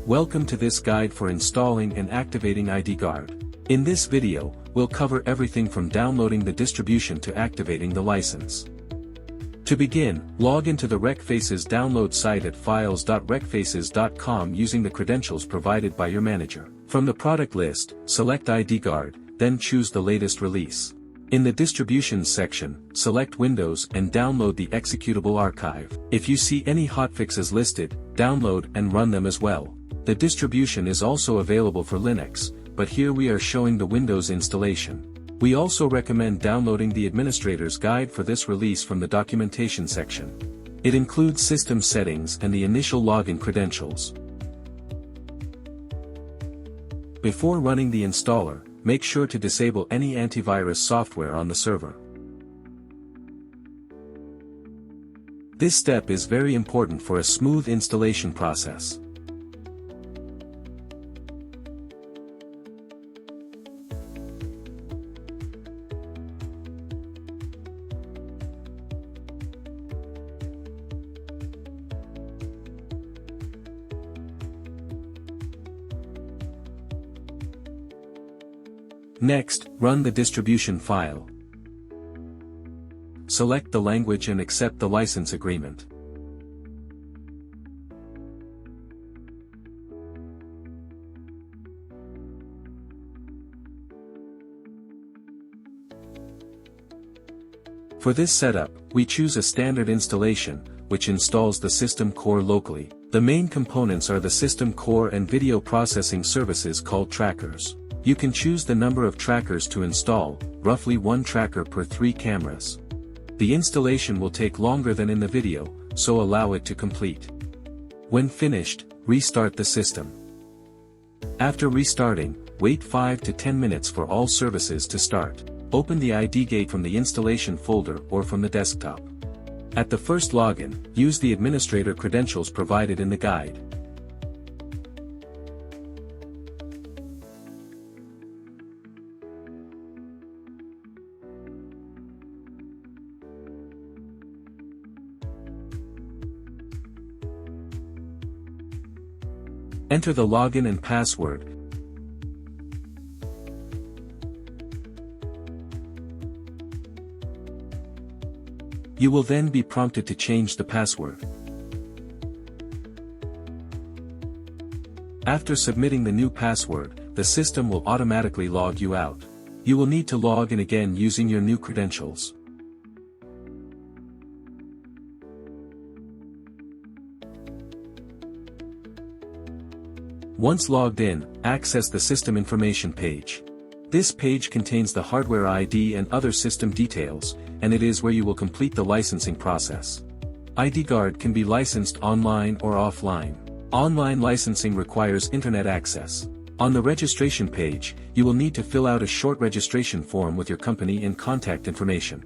Welcome to this guide for installing and activating ID Guard. In this video, we'll cover everything from downloading the distribution to activating the license. To begin, log into the RecFaces download site at files.recfaces.com using the credentials provided by your manager. From the product list, select ID Guard, then choose the latest release. In the Distributions section, select Windows and download the executable archive. If you see any hotfixes listed, download and run them as well. The distribution is also available for Linux, but here we are showing the Windows installation. We also recommend downloading the Administrator's Guide for this release from the Documentation section. It includes system settings and the initial login credentials. Before running the installer, make sure to disable any antivirus software on the server. This step is very important for a smooth installation process. Next, run the distribution file. Select the language and accept the license agreement. For this setup, we choose a standard installation, which installs the system core locally. The main components are the system core and video processing services called trackers. You can choose the number of trackers to install, roughly 1 tracker per 3 cameras. The installation will take longer than in the video, so allow it to complete. When finished, restart the system. After restarting, wait 5 to 10 minutes for all services to start. Open the ID Gate from the installation folder or from the desktop. At the first login, use the administrator credentials provided in the guide. Enter the login and password. You will then be prompted to change the password. After submitting the new password, the system will automatically log you out. You will need to log in again using your new credentials. Once logged in, access the System Information page. This page contains the hardware ID and other system details, and it is where you will complete the licensing process. ID Guard can be licensed online or offline. Online licensing requires internet access. On the registration page, you will need to fill out a short registration form with your company and contact information.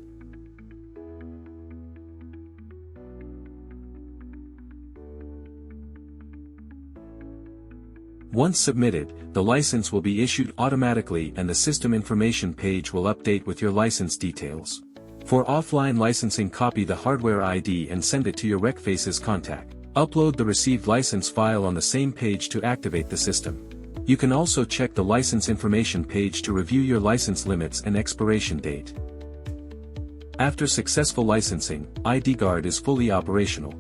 Once submitted, the license will be issued automatically and the System Information page will update with your license details. For offline licensing, copy the hardware ID and send it to your RecFaces contact. Upload the received license file on the same page to activate the system. You can also check the License Information page to review your license limits and expiration date. After successful licensing, ID Guard is fully operational.